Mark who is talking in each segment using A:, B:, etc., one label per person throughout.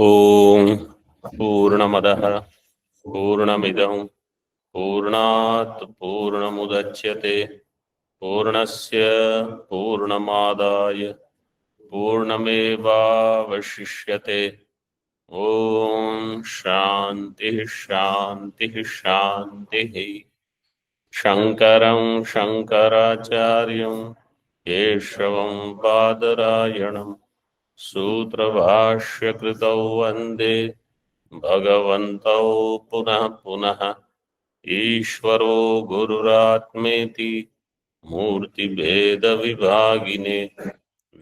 A: ओम पूर्णमदः पूर्णमिदं पूर्णात् पूर्णमुदच्यते पूर्णस्य पूर्णमादाय पूर्णमेवावशिष्यते। ओम शांति शांति शांति। शंकरं शंकराचार्यं केशवं बादरायणं सूत्रभाष्यकृतौ वन्दे भगवन्तौ पुनः पुनः। ईश्वरो गुरुरात्मेति मूर्तिभेदविभागिने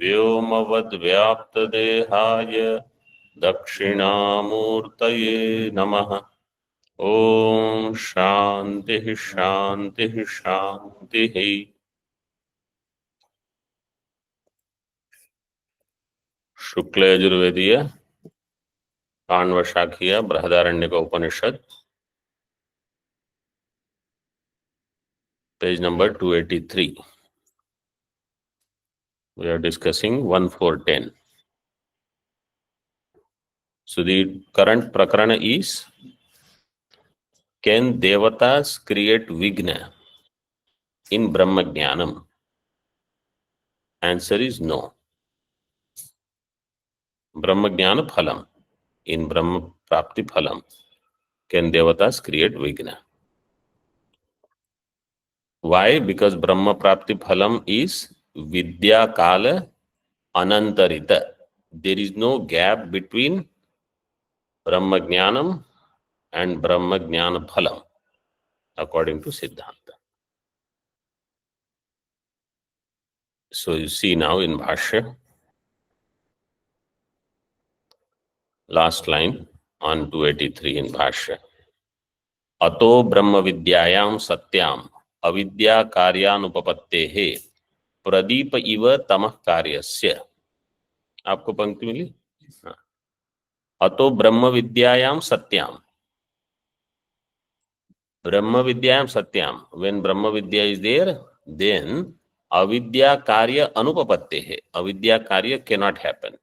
A: व्योमवद्व्याप्तदेहाय दक्षिणामूर्तये नमः। ओम शांति शांति शांति। शुक्ल यजुर्वेदीय Kanva शाखीय Brihadaranyaka Upanishad page number 283. We are discussing 1.4.10. So the current prakarana is, can devatas create vigna in Brahma Jnanam? Answer is no. Brahma Jnana Phalam, in Brahma Prapti Phalam, can devatas create vigna? Why? Because Brahma Prapti Phalam is Vidya Kala Anantarita. There is no gap between Brahma Jnanam and Brahma Jnana Phalam, according to Siddhanta. So you see now in Bhashya, last line on 283 in Bhashya. Ato Brahma Vidyayam Satyam Avidya Karyanupapattehe Pradeep Iva Tamah Karyasya. आपको पंक्ति मिली? अतो ब्रह्म विद्यायाम सत्याम. Brahma Vidyayam Satyam. When Brahma Vidya is there, then Avidya Karya Anupapattehe. Avidya Karya cannot happen.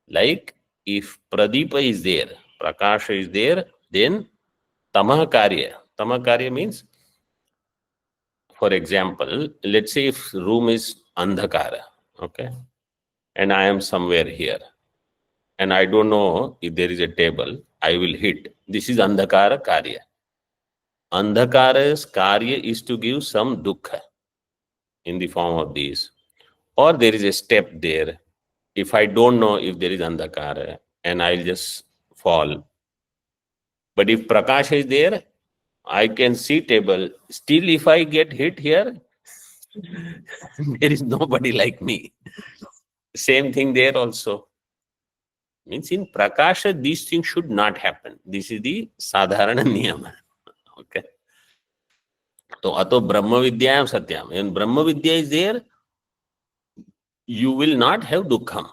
A: Like if Pradeepa is there, Prakasha is there, then Tamah Karya. Tamah Karya means, for example, let's say if room is Andhakara, okay, and I am somewhere here, and I don't know if there is a table, I will hit. This is Andhakara Karya. Andhakara's Karya is to give some dukkha in the form of these. Or there is a step there. If I don't know if there is Andhakara, and I'll just fall. But if Prakash is there, I can see table. Still, if I get hit here, there is nobody like me. Same thing there also. Means in Prakasha, these things should not happen. This is the Sadharana Niyama. Okay. So, Ato Brahma Vidyayam Satyam. When Brahma Vidya is there, you will not have dukkham.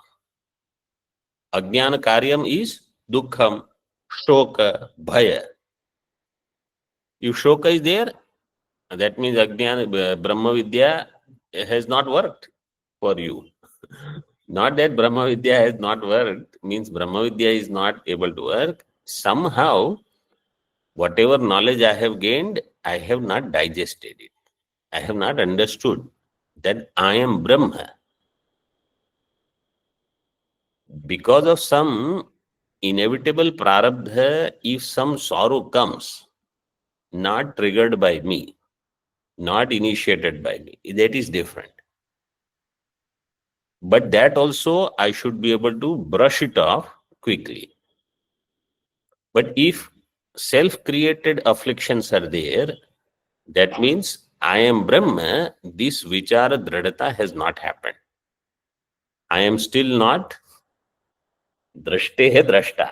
A: Ajnana Karyam is dukkham, shoka, bhaya. If shoka is there, that means Ajnana, Brahma Vidya has not worked for you. Not that Brahma Vidya has not worked, means Brahma Vidya is not able to work. Somehow, whatever knowledge I have gained, I have not digested it. I have not understood that I am Brahma. Because of some inevitable prarabdha, if some sorrow comes, not triggered by me, not initiated by me, that is different. But that also I should be able to brush it off quickly. But if self-created afflictions are there, that means I am Brahma, this vichara dradata has not happened. I am still not drashtehe drashta.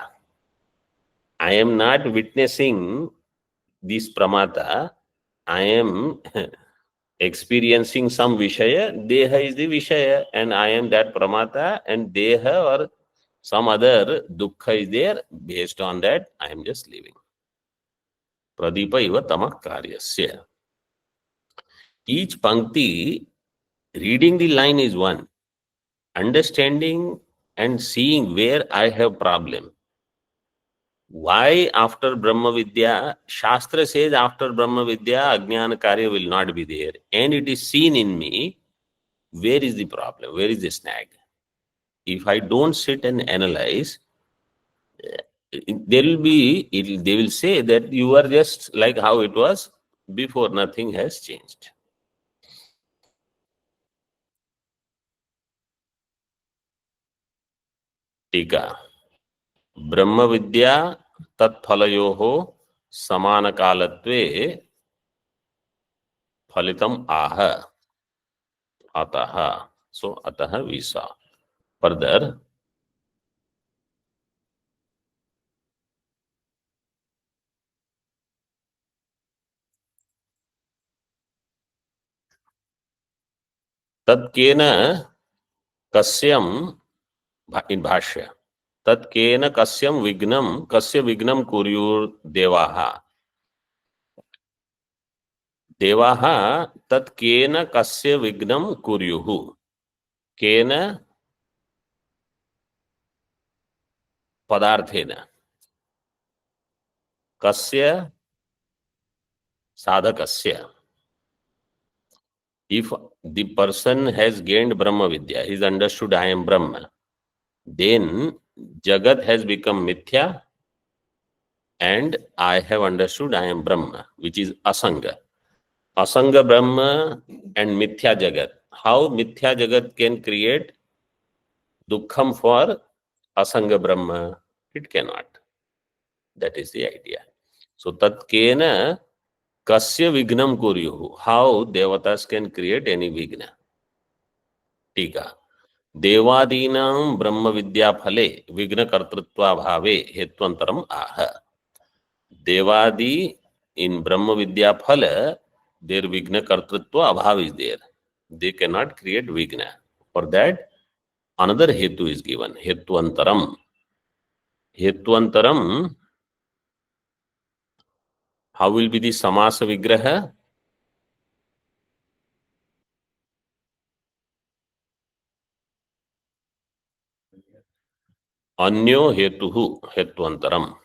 A: I am not witnessing this pramata. I am experiencing some vishaya. Deha is the vishaya, and I am that pramata, and deha or some other dukkha is there. Based on that, I am just living. Pradeepa iva tamah karyasya. Each pankti, reading the line is one. Understanding and seeing where I have problem. Why after Brahma Vidya? Shastra says after Brahma Vidya, Ajnana Karya will not be there. And it is seen in me. Where is the problem? Where is the snag? If I don't sit and analyze, there will be, they will say that you are just like how it was before, nothing has changed. टीका ब्रह्म विद्या तत्फलयोः समान कालत्वे फलितम आह अतः. So अतः we saw further. तत्केन कस्यम in भाष्य तत्केन कस्यम विघ्नम कस्य विघ्नम कुर्युर् देवाः देवाः तत्केन कस्य विघ्नम कुर्युः केन पदार्थेन कस्य साधकस्य. If the person has gained Brahma Vidya, he has understood I am Brahma, then Jagat has become Mithya and I have understood I am Brahma, which is Asanga. Asanga Brahma and Mithya Jagat. How Mithya Jagat can create Dukkham for Asanga Brahma? It cannot. That is the idea. So Tatkena Kasya Vignam Kuryuhu. How Devatas can create any Vigna? Tika. देवादीनां ब्रह्म विद्या फले विघ्न कर्तृत्वा भावे हेत्वंतरम आह. देवादि in Brahma Vidya Phala, their Vigna Kartritva Abhav is there. They cannot create Vigna. For that, another Hetu is given. Hetvantaram. Hetvantaram, how will be the Samasa Vigraha? Anyo Hetuhu Hetvantaram.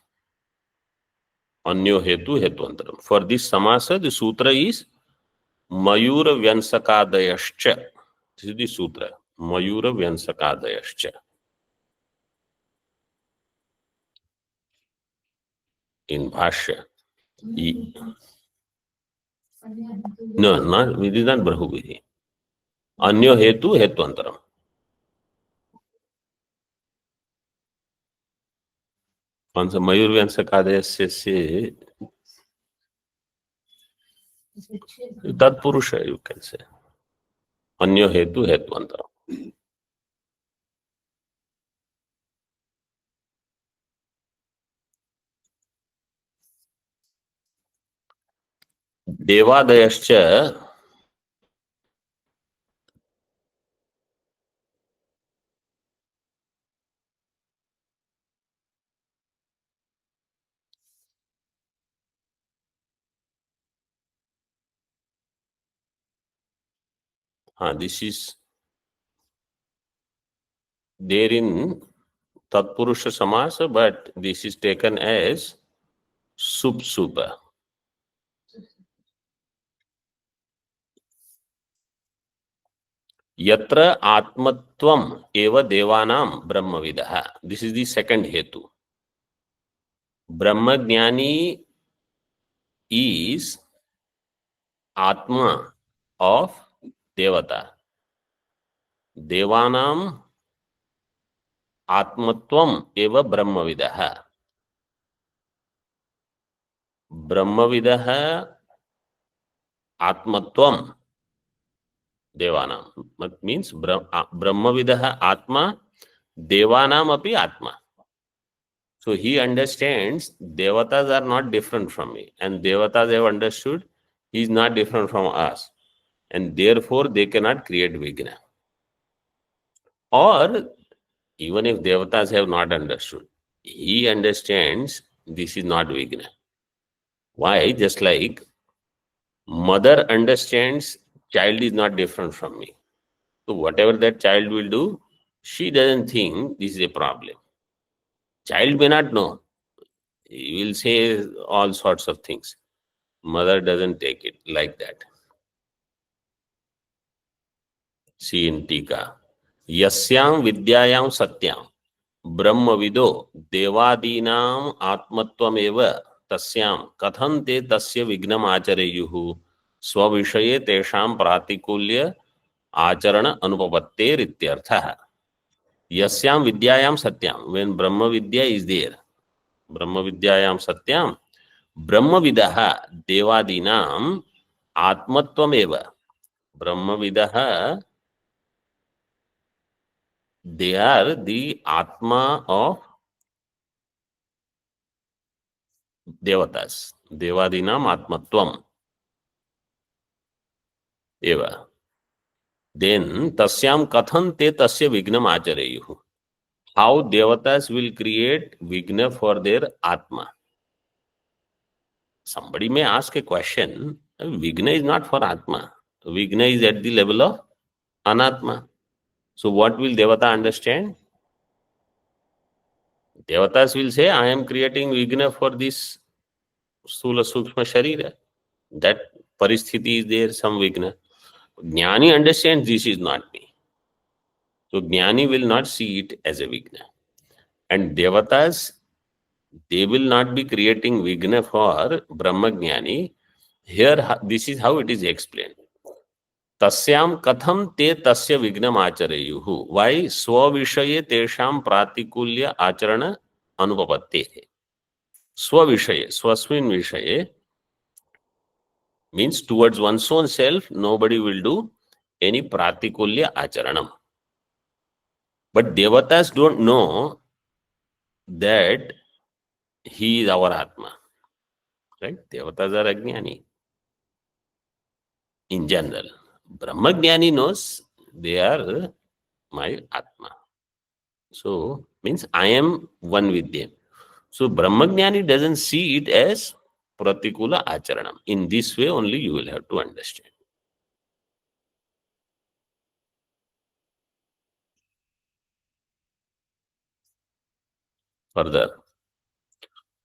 A: Anyo Hetu Hetvantaram. For this Samasa, the Sutra is Mayura Vyansakadayascha. This is the Sutra. Mayura Vyansakadayascha. In Bhashya. No, it is not Brahubidhi. Anyo Hetu Hetvantaram. On the Mayur Vyansakadayasya se Tat Purusha, you can say. Anyo Hetu Hetvantaram. Devadayascha. This is there in Tatpurusha Samasa, but this is taken as Supsupa. Yatra Atmatvam eva Devanam Brahmavidaha. This is the second Hetu. Brahmajnani is Atma of Devata. Devanam Atmatvam eva Brahmavidaha. Brahmavidaha Atmatvam Devanam. That means Brahmavidaha Atma, Devanam api Atma. So he understands Devatas are not different from me, and Devatas have understood he is not different from us, and therefore they cannot create Vigna. Or even if Devatas have not understood, he understands this is not Vigna. Why? Just like mother understands child is not different from me. So whatever that child will do, She doesn't think this is a problem. Child may not know. He will say all sorts of things. Mother doesn't take it like that. See in Tika. Yasyam vidyayam satyam ब्रह्मविदो देवादीनाम आत्मत्वमेव तस्याम कथं ते तस्य विघ्नम आचरेयुः स्वविषये तेषां प्रातिकूल्य आचरण अनुपपत्तेरित्यर्थः यस्यां विद्यायां सत्यां when Brahma Vidya is there ब्रह्म विद्यायां सत्यां ब्रह्मविदः देवादीनाम आत्मत्वमेव ब्रह्मविदः they are the atma of devatas. Devadinam atmatvam eva. Then tasyam kathan te tasya vignam achareyuhu. How devatas will create vigna for their atma. Somebody may ask a question. Vigna is not for atma. Vigna is at the level of anatma. So what will devata understand? Devatas will say, I am creating vigna for this sthula sukshma sharira. That paristhiti is there, some vigna. Jnani understands this is not me. So Jnani will not see it as a vigna. And Devatas, they will not be creating vigna for Brahma Jnani. Here, this is how it is explained. Tasyam katham te tasya vignam achareyuhu. Why? Swavishaye tesham pratikulya acharana anupapatte. Swavishaye, swasmin vishaye means towards one's own self, nobody will do any pratikulya acharanam. But Devatas don't know that he is our Atma. Right? Devatas are Ajnani. In general. Brahma Jnani knows they are my Atma. So, means I am one with them. So, Brahma Jnani doesn't see it as Pratikula Acharanam. In this way only you will have to understand. Further,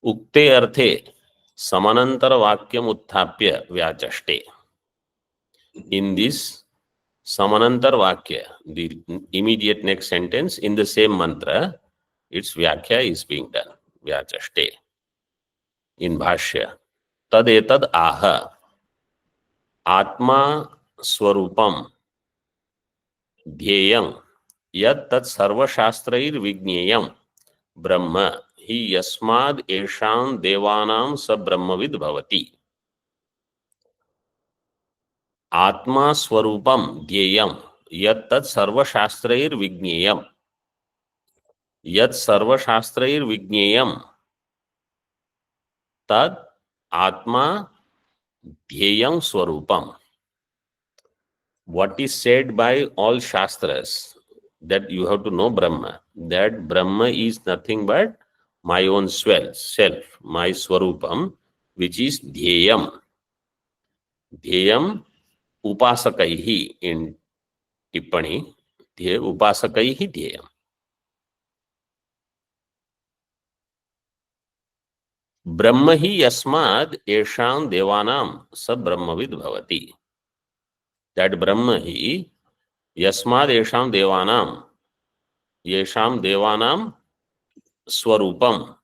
A: Ukte Arthe Samanantara Vakyam Utthapya Vyachashte. In this Samanantar Vakya, the immediate next sentence in the same mantra, its Vyakhya is being done. Vyachaste. In Bhashya. Tadetad aha. Atma Swarupam. Dhyayam. Yat tat sarva shastrair vigneyam. Brahma. Hi yasmad esham devanam sa brahmavid bhavati. Atma Swarupam. Dhyayam. Yat tat sarva shastrair vigneyam. Yat sarva shastrair vigneyam tad atma dhyayam swarupam. What is said by all shastras that you have to know Brahma, that Brahma is nothing but my own self, my swarupam, which is dhyayam. Dhyayam upasakaihi in Tippani, upasakaihi dhyayam. ब्रह्म ही यस्माद् येषां देवानां स ब्रह्मविद् भवति. That ब्रह्म ही यस्माद् येषां देवानां स्वरूपम.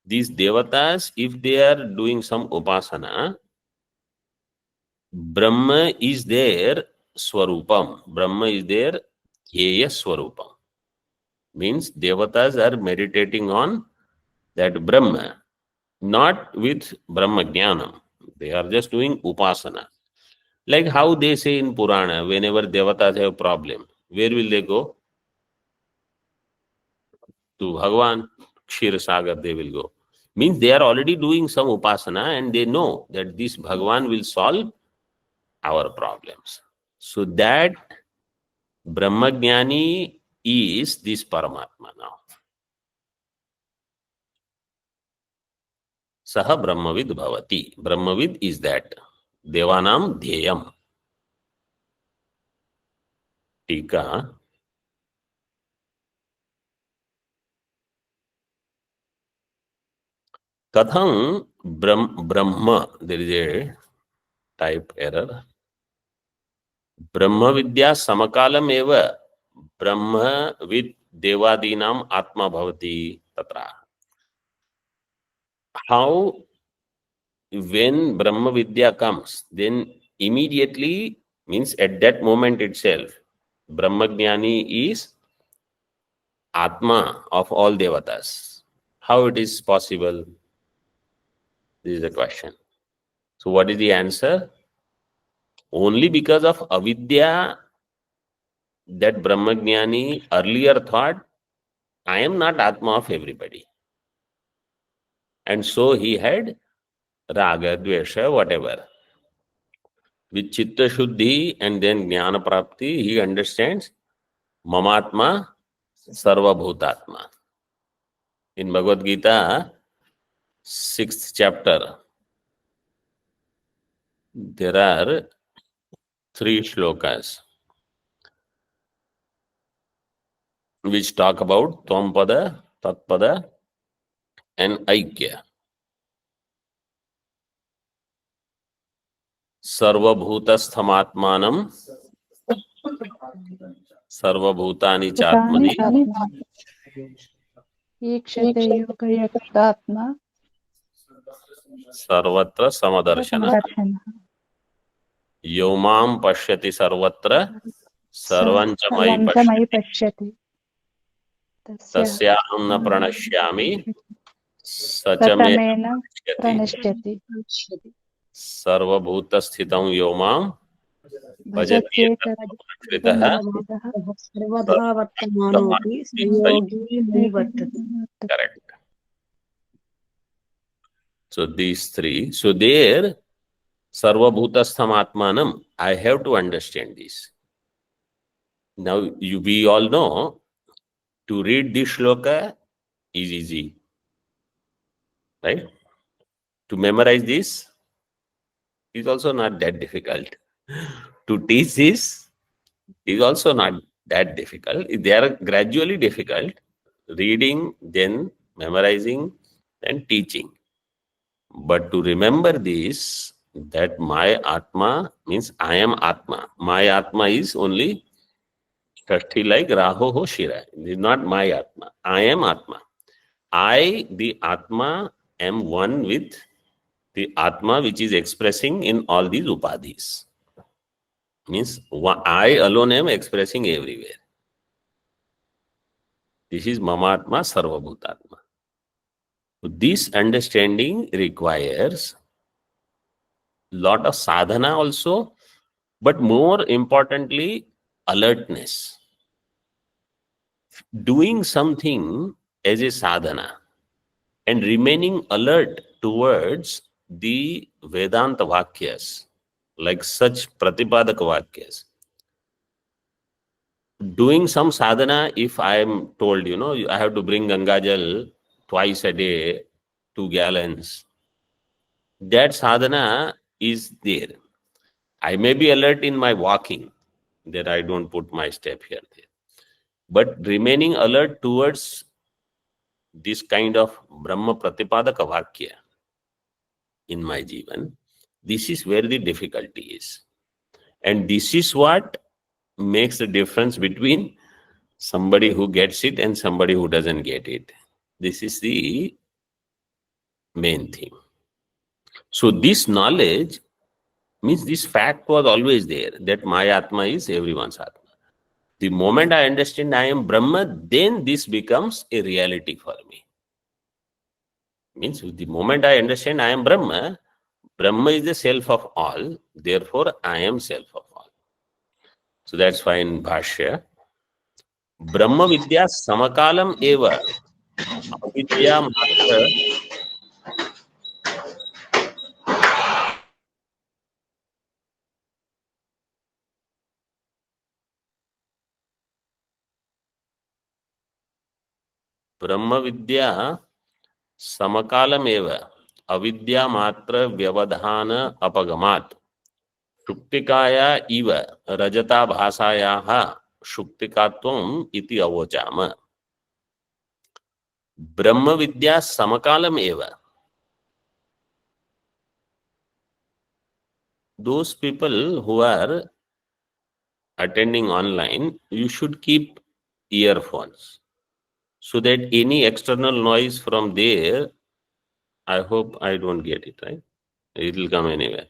A: These devatas, if they are doing some upasana, Brahma is their swarupam. Brahma is their dhyaya swarupam. Means devatas are meditating on that Brahma. Not with Brahma Jnanam. They are just doing upasana. Like how they say in Purana, whenever devatas have problem, where will they go? To Bhagavan, Kshir Sagar they will go. Means they are already doing some upasana and they know that this Bhagavan will solve our problems. So that Brahma Jnani is this Paramatma now. Saha Brahmavid Bhavati. Brahmavid is that. Devanam Dhyayam. Tika. Katham Brahma, there is a type error. Brahma Vidya Samakalam eva Brahma with Devadinam Atma Bhavati Tatra. How, when Brahma Vidya comes, then immediately, means at that moment itself, Brahma Jnani is Atma of all Devatas. How it is possible? This is the question. So what is the answer? Only because of avidya, that Brahmajnani earlier thought, I am not Atma of everybody. And so he had Raga, Dvesha, whatever. With Chitta Shuddhi and then Jnana Prapti, he understands Mamatma Sarva Bhutatma. In Bhagavad Gita, 6th chapter, there are 3 shlokas which talk about Tvam-pada, Tat-pada and Aikya. Sarvabhutasthamatmanam Sarvabhutani Chatmani
B: ईक्षते योगयुक्तात्मा
A: Sarvatra Samadarshana
B: समदर्शनः
A: Yomam Pashyati Sarvatra Sarvancha Mai
B: सर्वं च मयि पश्यति
A: Tasyaham na pranashyami Sachame
B: सतमेन
A: Pashyati
B: प्रणश्यति
A: Sarvabhuta Sthitam Yomam Bhajati
B: भजत्येतद्विदः
C: सर्वधा वर्तमानोऽपि संयोगी मयि वर्तते.
A: Correct. So these 3. So there, Sarvabhutastham Atmanam, I have to understand this. Now, we all know, to read this shloka is easy. Right? To memorize this is also not that difficult. To teach this is also not that difficult. They are gradually difficult. Reading, then memorizing, then teaching. But to remember this, that my Atma means I am Atma. My Atma is only Shashti like Raho Ho Shira. It is not my Atma. I am Atma. I, the Atma, am one with the Atma which is expressing in all these upadhis. Means I alone am expressing everywhere. This is Mamatma Sarvabhutatma. This understanding requires lot of sadhana also, but more importantly, alertness. Doing something as a sadhana and remaining alert towards the Vedanta Vakyas, like such Pratipadaka Vakyas. Doing some sadhana, if I am told, I have to bring Gangajal twice a day, 2 gallons, that sadhana is there. I may be alert in my walking, that I don't put my step here, there. But remaining alert towards this kind of Brahma Pratipadaka Vakya in my Jivan, this is where the difficulty is. And this is what makes the difference between somebody who gets it and somebody who doesn't get it. This is the main thing. So this knowledge means this fact was always there, that my Atma is everyone's Atma. The moment I understand I am Brahma, then this becomes a reality for me. Means the moment I understand I am Brahma, Brahma is the self of all, therefore I am self of all. So that's why in Bhashya, Brahma Vidya Samakalam Eva Avidya Matra Brahma Vidya Samakalam Eva Avidya Matra Vyavadhana Apagamat Shuktikaya Iva Rajata Bhasayaha Shuktikatvam Iti Avochama. Brahma Vidya Samakalam Eva. those people who are attending online, you should keep earphones so that any external noise from there, I hope I don't get it, right? It will come anywhere.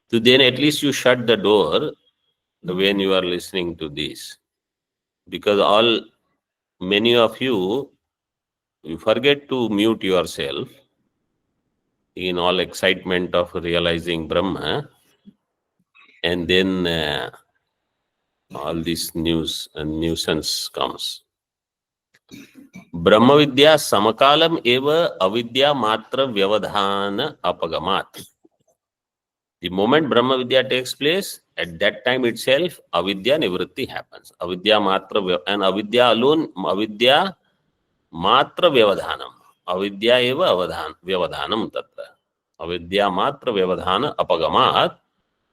A: So then at least you shut the door when you are listening to this, because many of you forget to mute yourself in all excitement of realizing Brahma, and then all this news and nuisance comes. Brahma Vidya samakalam eva avidya matra vyavadhana apagamat. The moment Brahma Vidya takes place, at that time itself, avidya nivritti happens. Avidya matra, and avidya alone, avidya matra vyavadhanam. Avidya eva vyavadhanam tatra. Avidya matra vyavadhana apagamat.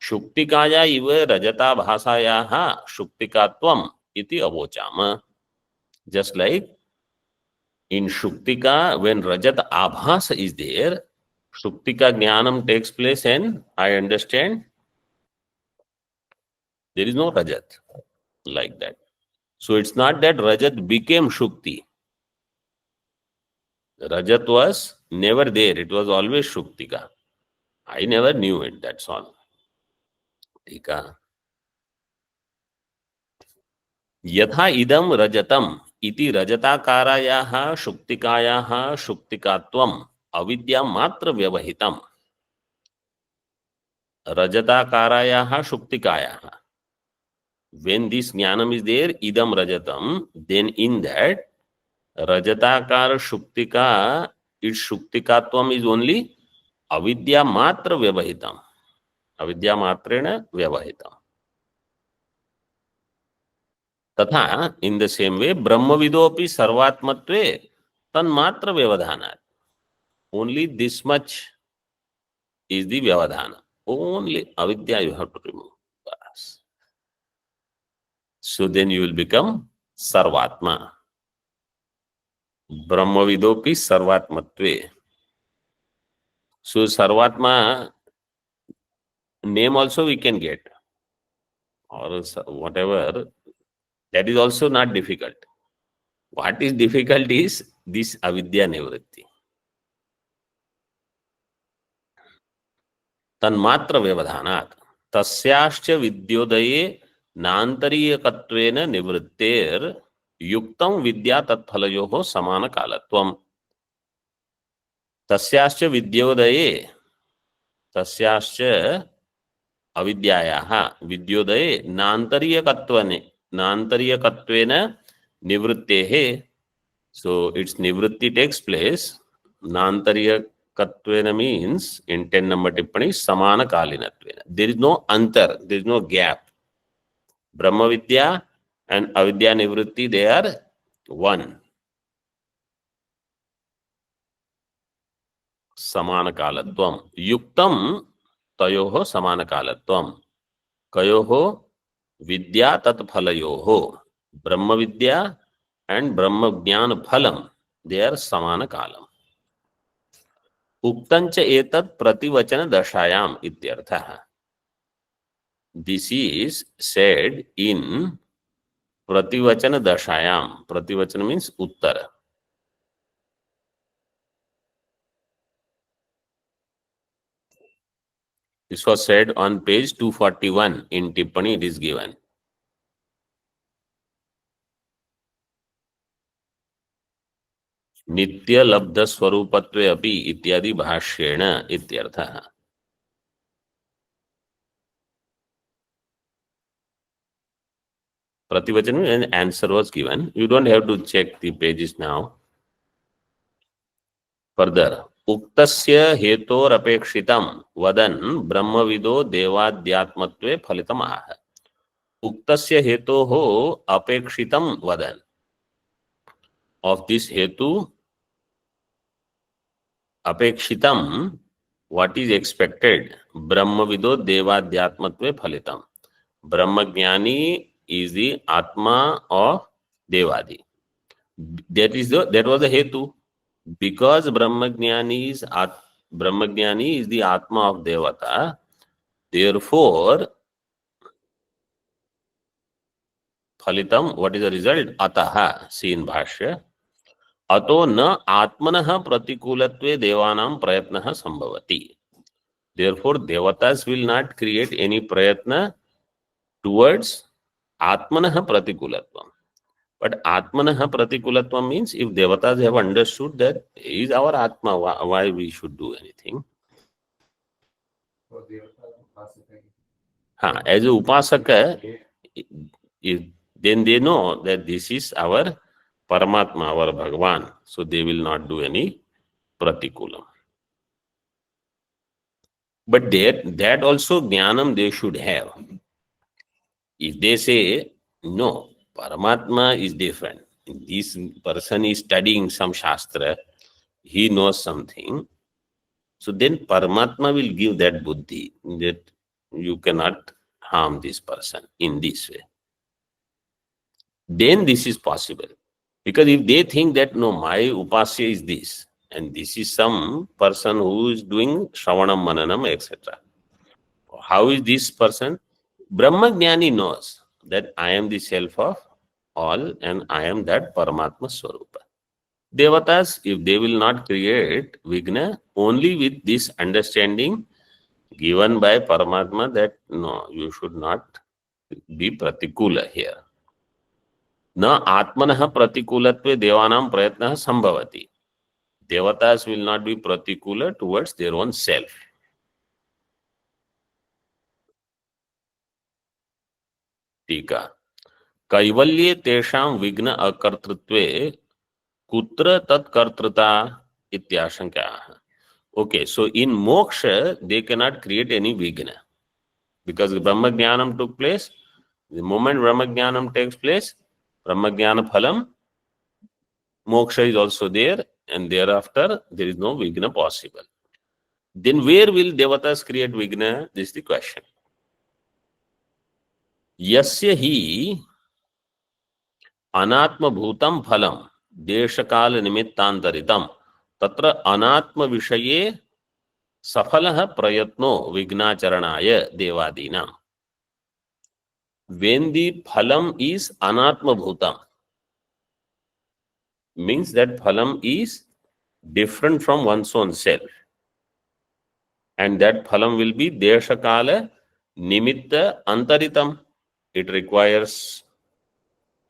A: Shuktikaya iva rajata bhasayaha shuktikatvam iti avochama. Just like in Shuktika, when Rajat Abhasa is there, Shuktika Jnanam takes place and I understand there is no Rajat like that. So it's not that Rajat became Shukti. Rajat was never there. It was always Shuktika. I never knew it. That's all. Tika. Yatha idam rajatam iti rajatakarayah shuktikayah shuktikatvam avidya matra vyavahitam. Rajatakarayah shuktikayah. When this jnanam is there, idam rajatam, then in that rajatakara shuktika, its shuktikatvam is only avidya matra vyavahitam. Avidya matrena vyavahitam. Tatha, in the same way, Brahmavidopi sarvatmatve tanmatra vyavadhanat. Only this much is the vyavadhana. Only avidya you have to remove. So then you will become sarvatma. Brahmavidopi sarvatmatve. So sarvatma name also we can get, or whatever. That is also not difficult. What is difficult is this avidya nivritti. Tanmatra vyavadhanat. Tasyascha vidyodaye नान्तरीयकत्वेन निवृत्तेर युक्तं विद्या तत्फलयोः समान कालत्वम्. तस्याश्च विद्योदये, तस्याश्च अविद्यायाः विद्योदये नान्तरीयकत्वेन निवृत्तेः. So its nivritti takes place. Naantariya means in 10 number tippani samana kalinattvena. There is no antar, there is no gap. Brahma Vidya and Avidya Nivritti, they are one. Samana kalatvam. Yuktam tayoho samana kalatvam. Kayoho vidya tat phalayoho. Brahma Vidya and Brahma Jnana phalam, they are samana kalam. Uktancha etat prativachana dashayam ityartha. This is said in prativachana dashayam. Prativachana means uttara. This was said on page 241. In Tippani it is given. Nitya labdha swarupatve api ityadi bhashyena ityartha. Prativachana, an answer was given. You don't have to check the pages now. Further, uktasya hetor apekshitam vadan brahmavido devadhyatmatve phalitam aha. Uktasya hetoho apekshitam vadan. Of this hetu, apekshitam, what is expected? Brahmavido devadhyatmatve phalitam. Brahmajnani is the Atma of Devadi. That was the hetu. Because Brahmajnani is the Atma of Devata, Therefore, phalitam, what is the result? Ataha, see in Bhashya. Ato na atmanah pratikulatve devanam prayatnah sambhavati. Therefore, devatas will not create any prayatna towards atmanah pratikulatvam. But atmanah pratikulatvam means if devatas have understood that he is our atma, why we should do anything? As a upasaka, then they know that this is our Paramatma, our Bhagavan. So they will not do any pratikulam. But that also jnanam they should have. If they say, no, Paramatma is different. This person is studying some Shastra, he knows something. So then Paramatma will give that buddhi that you cannot harm this person in this way. Then this is possible. Because if they think that, no, my upasya is this, and this is some person who is doing Shravanam, Mananam, etc. How is this person? Brahmajnani knows that I am the self of all and I am that Paramatma Swarupa. Devatas, if they will not create Vigna, only with this understanding given by Paramatma that no, you should not be pratikula here. Na atmanah pratikulatve devanam prayatnah sambhavati. Devatas will not be pratikula towards their own self. Tika. Kaivalye tesham vigna akartrutve kutra tat kartrata ityashankyaha. Okay, so in moksha, they cannot create any vigna. Because Brahma Jnanam took place, the moment Brahma Jnanam takes place, Brahma Jnana Phalam, moksha is also there, and thereafter there is no vigna possible. Then where will devatas create vigna? This is the question. Yasya hi anatma bhutam phalam deshakal nimittantaritam tatra anatma vishaye safalah prayatno vignacharanaya devadinam. When the phalam is anatma bhutam, means that phalam is different from one's own self. And that phalam will be deshakala nimitta antaritam. It requires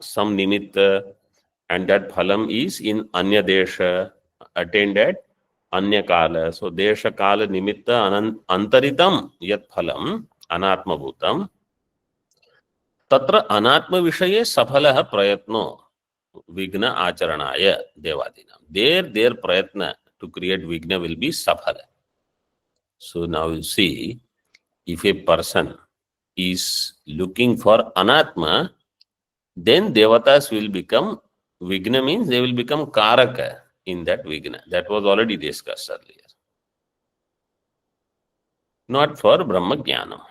A: some nimitta, and that phalam is in anya desha, attained at anya kala. So desha kala nimitta antaritam yat phalam anatma bhutam. Tatra anatma vishaye safalah prayatno vigna acharanaya devadinam. Their prayatna to create vigna will be safala. So now you see, if a person is looking for anatma, then devatas will become, vigna means they will become karaka in that vigna. That was already discussed earlier. Not for Brahma Jnanam.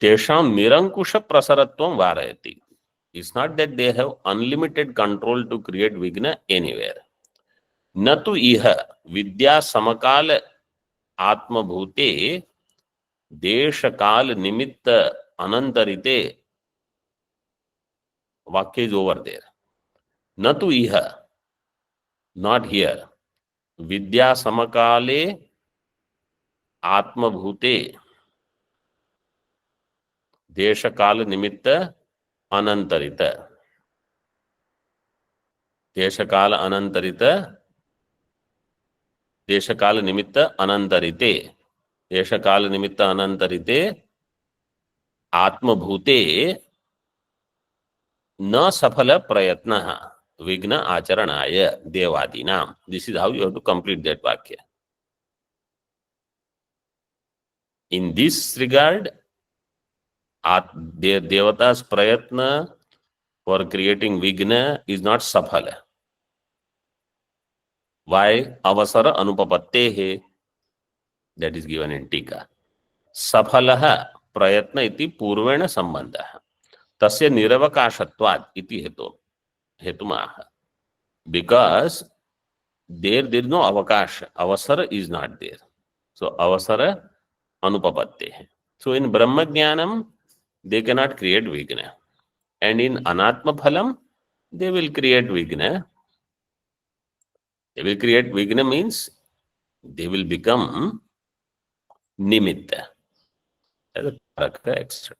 A: Tesham nirankusha prasaratvam varayati. It's not that they have unlimited control to create vigna anywhere. Natu iha vidya samakala atma bhute desha kal nimitta anantarite. Vakya is over there. Natu iha, not here. Vidya samakale atma bhute desha kal nimitta anantarita. Deshakala anantarita, deshakala nimitta anantarite. Deshakala nimitta anantarite atma bhute na safala prayatnaha vigna acharanaya devadinam. This is how you have to complete that vakya. In this regard, their devatas prayatna for creating vigna is not safala. Why? Avasara anupapatte, that is given in Tika. Safalaha prayatna iti purvena sambandha. Tasya niravakashatvad iti hetumaha. Because there is no avakasha. Avasara is not there. So avasara Anupapattehe. So in Brahma Jnanam, they cannot create Vigna. And in Anatma Phalam, they will create Vigna. They will create Vigna means they will become Nimitta, as a Karaka, etc.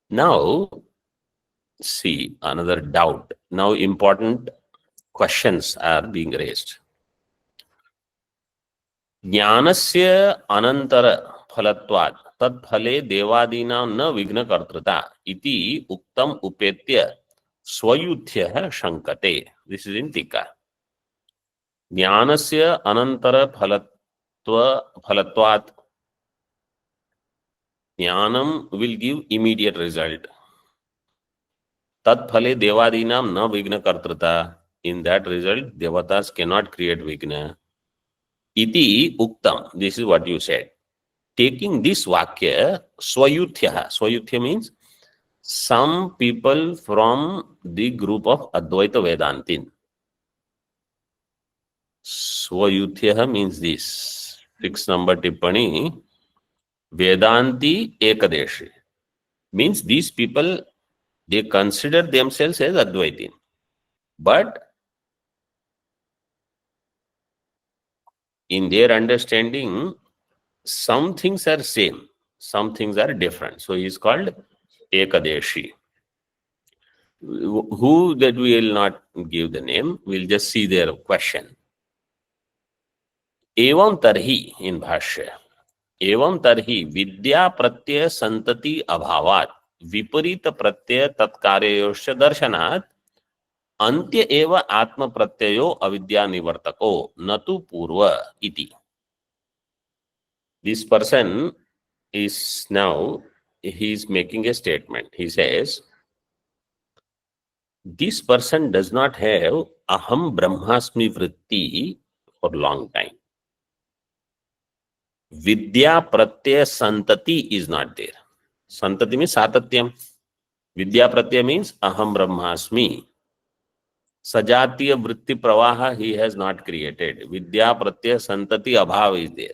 A: Now, see another doubt. Now, important questions are being raised. ज्ञानस्य अनंतर फलत्वात् तत्फले देवादीनां न विघ्नकर्तृता इति उक्तम उपेत्य स्वयुथ्यः शंकते. This is in टीका. ज्ञानस्य अनंतर फलत्वात् ज्ञानम will give immediate result. तत्फले देवादीनां न विघ्नकर्तृता. In that result, devatas cannot create vigna. Iti uktam. This is what you said. Taking this vakya, swayuthya. Swayuthya means some people from the group of Advaita Vedantin. Swayuthya means this. 6 number tippani. Vedanti Ekadeshi. Means these people, they consider themselves as Advaitin. But in their understanding, some things are same, some things are different. So he is called Ekadeshi. Who that we will not give the name, we'll just see their question. Evam tarhi in bhashya. Evam tarhi vidya pratyaya santati abhavat viparita pratyaya tatkaryayosya darshanat अंत्य एव आत्म प्रत्ययो अविद्या निवर्तको नतु पूर्व इति. This person is now, he is making a statement. He says, this person does not have aham brahmasmi vritti for long time. Vidya pratyaya santati is not there. Santati means satatyam. Vidya pratyaya means aham brahmasmi. Sajatiya vritti pravaha he has not created. Vidya pratyaya santati abhav is there.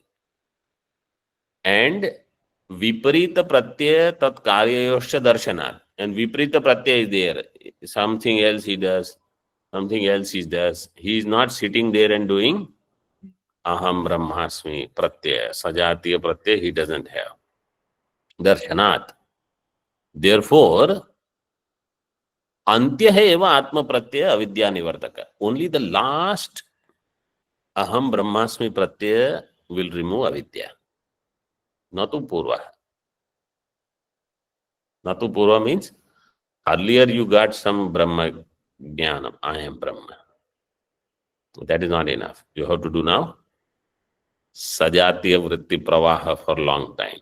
A: And viparita pratyaya tat karyayosya darshanat. And viparita pratyaya is there. Something else he does, something else he does. He is not sitting there and doing aham brahmasmi pratyaya. Sajatiya pratyaya he doesn't have. Darshanat. Therefore, Antya hai eva atma pratyaya avidya nivartaka. Only the last aham brahmasmi pratyaya will remove avidya. Natu purva. Natu purva means earlier you got some brahma jnanam. I am Brahma. That is not enough. You have to do now sajatiya vritti pravaha for long time.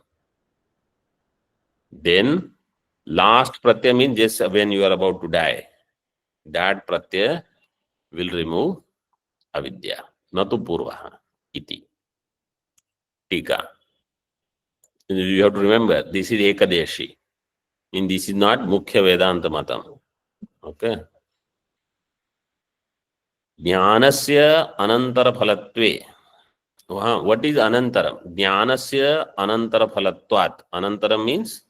A: Then last pratyaya means just when you are about to die. That pratyaya will remove avidya. Natu purvaha iti. Tika. You have to remember, this is Ekadeshi. And this is not Mukhya Vedanta Matam. Okay. Jnanasya anantara phalatve. What is anantaram? Jnanasya anantara phalatvat. Anantara means?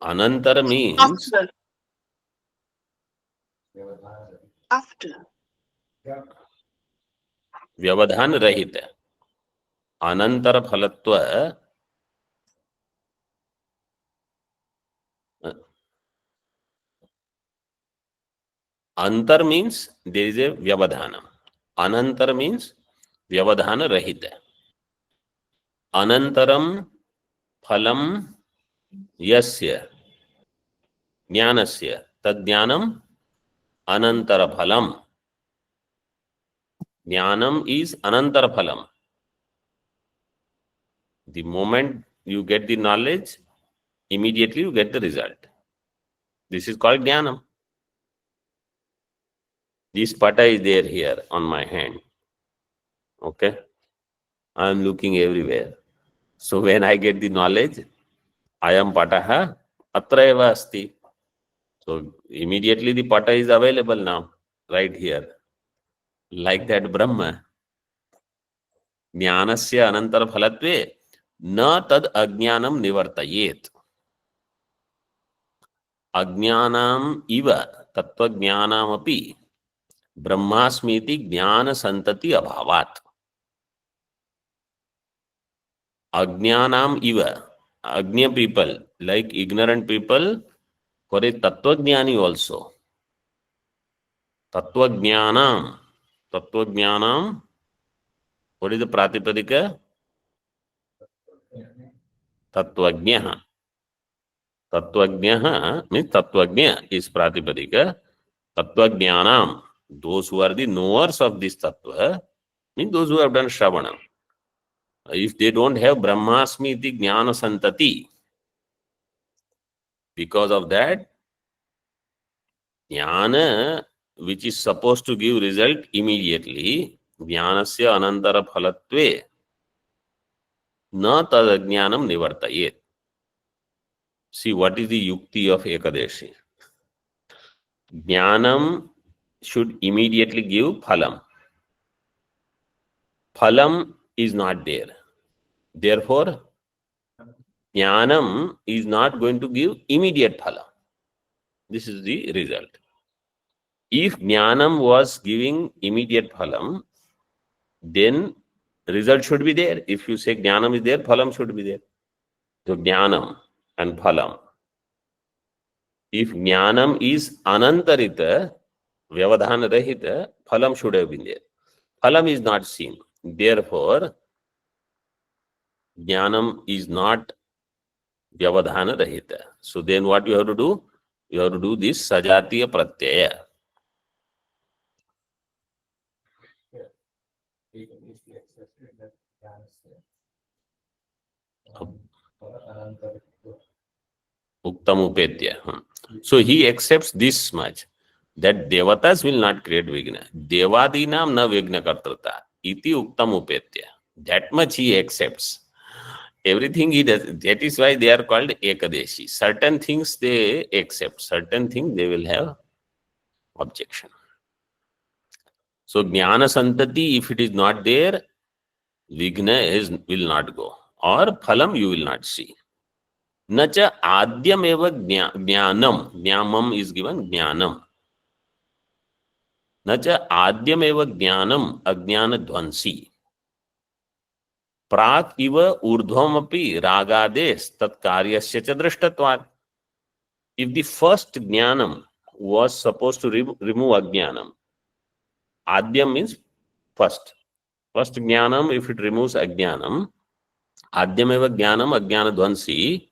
A: Anantara means?
C: After.
A: Vyavadhan rahita. Anantara phalatva. Antar means there is a vyavadhanam. Anantar means vyavadhana rahita. Anantaram phalam yasya jnanasya tad jnanam anantara phalam. Jnanam is anantara phalam. The moment you get the knowledge, immediately you get the result. This is called jnanam. This pata is there here on my hand. Okay? I am looking everywhere. So when I get the knowledge, I am pataha atra eva asti. So immediately the pata is available now, right here. Like that Brahma. ज्ञानस्य अनंतर फलत्वे न तद अज्ञानम निवर्तयेत। अज्ञानाम इव तत्वज्ञानामपि ब्रह्मास्मीति ज्ञान संतति अभावात्। Ajnanam iva, Agnya people, like ignorant people, for a Tattvajnani also. Tattvajnanam, Tattvajnanam, what is the Pratipadika? Tattvajnyaha. Tattvajnyaha means Tattvajnya is Pratipadika. Tattvajnanam, those who are the knowers of this Tattva, means those who have done Shravanam. If they don't have Brahmasmi iti Jnana Santati, because of that, Jnana, which is supposed to give result immediately, Jnanasya anantara phalatve, na tad ajnanam nivartayet. See, what is the yukti of Ekadeshi? Jnanam should immediately give phalam. Phalam is not there. Therefore, Jnanam is not going to give immediate phalam. This is the result. If Jnanam was giving immediate phalam, then result should be there. If you say Jnanam is there, phalam should be there. So Jnanam and phalam. If Jnanam is anantarita, vyavadhana rahita, phalam should have been there. Phalam is not seen. Therefore, Jnanam is not vyavadhana rahita. So then what you have to do? You have to do this sajatiya pratyaya. Uktam upetya. So he accepts this much, that devatas will not create vigna. Devadinam na vigna kartrata. Iti uktam upetya. That much he accepts. Everything he does. That is why they are called Ekadeshi. Certain things they accept. Certain things they will have objection. So Jnana Santati, if it is not there, vigna will not go. Or phalam you will not see. Nacha adyam eva jnanam. Jnamam is given jnanam. Nacha adyam eva jnanam ajnana dvansi. Prak iva urdhvamapi ragades tat karyasya cha drishtatvat. If the first jnanam was supposed to remove ajnanam, adyam means first. First jnanam, if it removes ajnanam, adyam eva jnanam ajnana dvansi,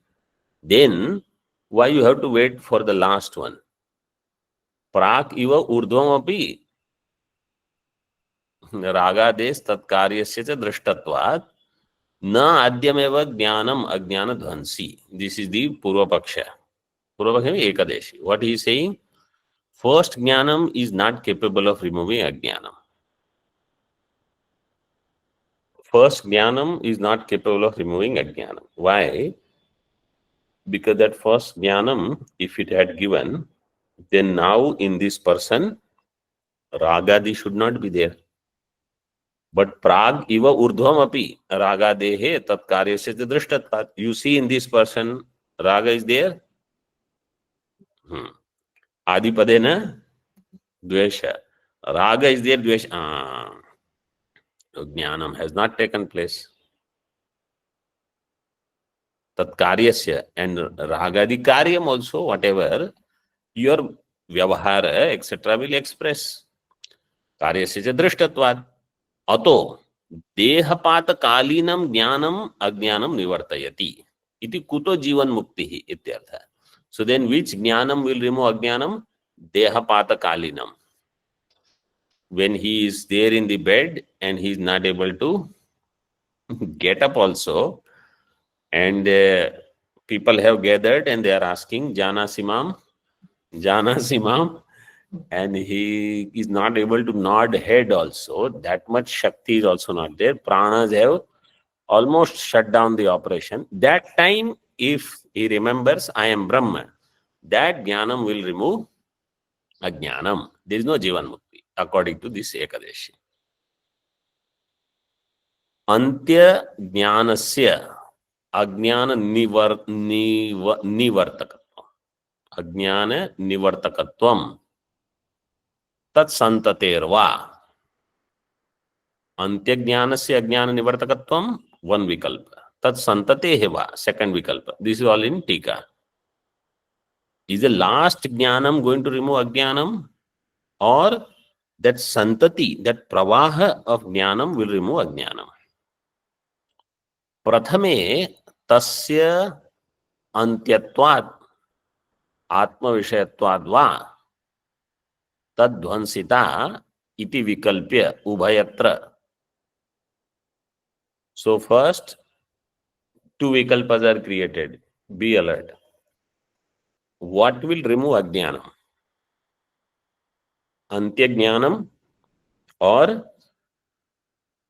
A: then why you have to wait for the last one? Prak iva urdhvamapi ragades tat karyasya cha drishtatvat. Na adyameva jnanam ajnana dhansi. This is the Purva Paksha. Purva Paksha is Ekadeshi. What he is saying? First jnanam is not capable of removing ajnanam. First jnanam is not capable of removing ajnanam. Why? Because that first jnanam, if it had given, then now in this person, ragadi should not be there. But prag iva urdhvam api raga dehe tat karyasya drishtatvat. You see in this person, raga is there. Adipadena dvesha. Raga is there, dvesha. Jnanam has not taken place. Tat karyasya and ragadi karyam also, whatever your vyavahara, etc. will express. Karyasya drishtatvat. Ato dehapata kalinam jnanam ajnanam nivartayati. Iti kuto jivan muktihi ityartha. So then which jnanam will remove ajnanam? Dehapata kalinam. When he is there in the bed and he is not able to get up also, and people have gathered and they are asking, Jana Simam, and he is not able to nod head also. That much Shakti is also not there. Pranas have almost shut down the operation. That time, if he remembers, I am Brahma, that Jnanam will remove Ajnanam. There is no Jivan Mukti, according to this Ekadeshi. अंत्य ज्ञानस्य अज्ञान निवर्तकत्वम्, अज्ञान निवर्तकत्वम् तत्संततेर्वा। अंत्य ज्ञानस्य अज्ञान निवर्तकत्वम् one विकल्प, तत्संततेः वा second विकल्प. This is all in टीका. Is the last jnanam going to remove ajnanam, or that santati, that pravaha of jnanam will remove ajnanam? Prathame tasya antyatvad atmavishayatvad va tadvansita iti vikalpya ubhayatra. So first two vikalpas are created. Be alert. What will remove ajnanam? Antya jnanam or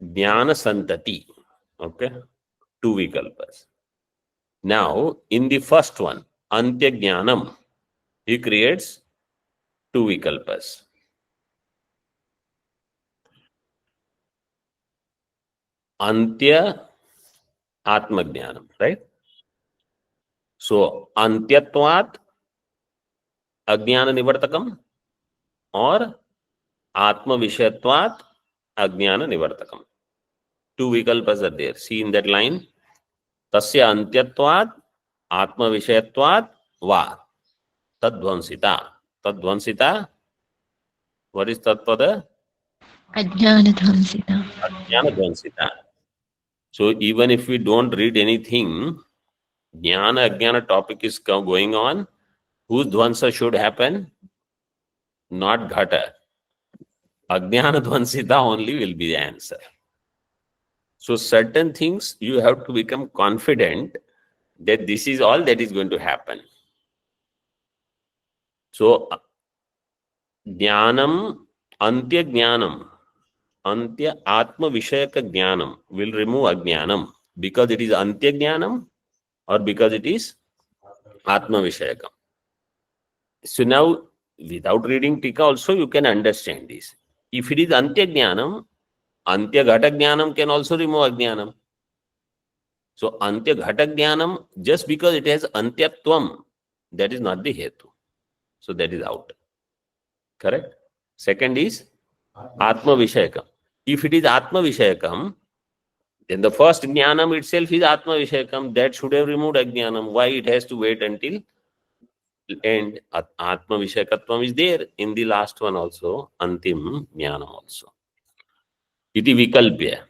A: jnana santati? Okay, two vikalpas. Now, in the first one, antya jnanam, he creates two vikalpas. Antya atma jnanam, right? So, antyatvat ajnana nivartakam or atma vishayatvat ajnana nivartakam. Two vikalpas are there. See in that line. Tasya antyatvat atma vishayatvat va tadvansita. Tadvansita. What is tatpada?
D: Ajnanadvansita.
A: Jnana dvansita. So even if we don't read anything, jnana ajnana topic is going on. Whose dvansa should happen? Not ghata. Ajnana dvansita only will be the answer. So certain things you have to become confident that this is all that is going to happen. So jnanam, antya jnanam, antya atma vishayaka jnanam will remove ajnanam because it is antya jnanam or because it is atma vishayakam. So now without reading tika also you can understand this. If it is antya jnanam, antya ghata jnanam can also remove ajnanam. So antya ghata jnanam, just because it has antyatvam, that is not the hetu. So that is out. Correct? Second is atma vishayakam. If it is atma vishayakam, then the first jnanam itself is atma vishayakam. That should have removed ajnanam. Why it has to wait until end? Atma vishayakatvam is there in the last one also, antim jnanam also. Iti vikalpya.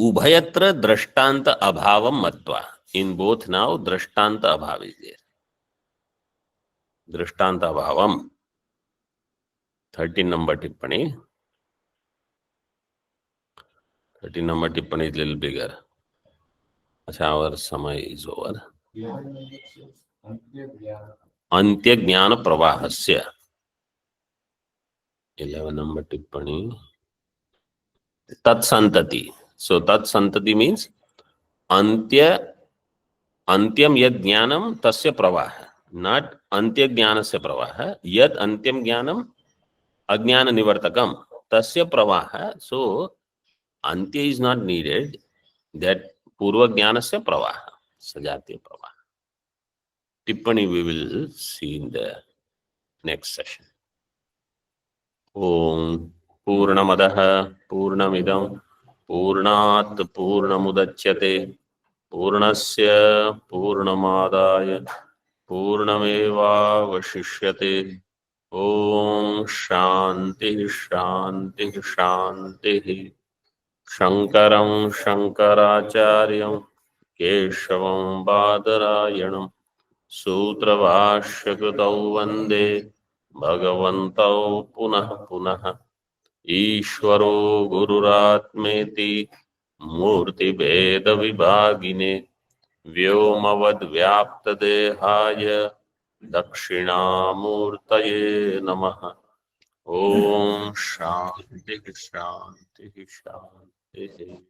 A: Ubhayatra drashtanta abhavam matva. In both now, drashtanta abhav is there. Drashtanta abhavam. 13 number tippani. 13 number tippani is a little bigger. Achha, our samay is over. Antya jnana pravahasya. 11 number tippani. Tat santati. So tat santati means antyam yad jnanam tasya pravaha. Not antya jnanasya pravaha. Yad antyam jnanam ajnana nivartakam tasya pravaha. So antya is not needed. That purva jnanasya pravaha. Sajatiya pravaha. Tippani we will see in the next session. Om Purnamadaha Purnamidam Purnat Purnamudachyate Purnasya Purnamadaya Purnameva Vashishyate. Om Shanti Shanti Shanti. Shankaram Shankaracharyam Keshavam Badarayanam Sutravashyakritau Vande Bhagavantau Punah Punah. Ishvaro Gururatmeti Murti Veda Vibhagine Vyomavad Vyapta Dehaya Dakshinamurtaye Namaha. Om Shanti Shanti Shanti.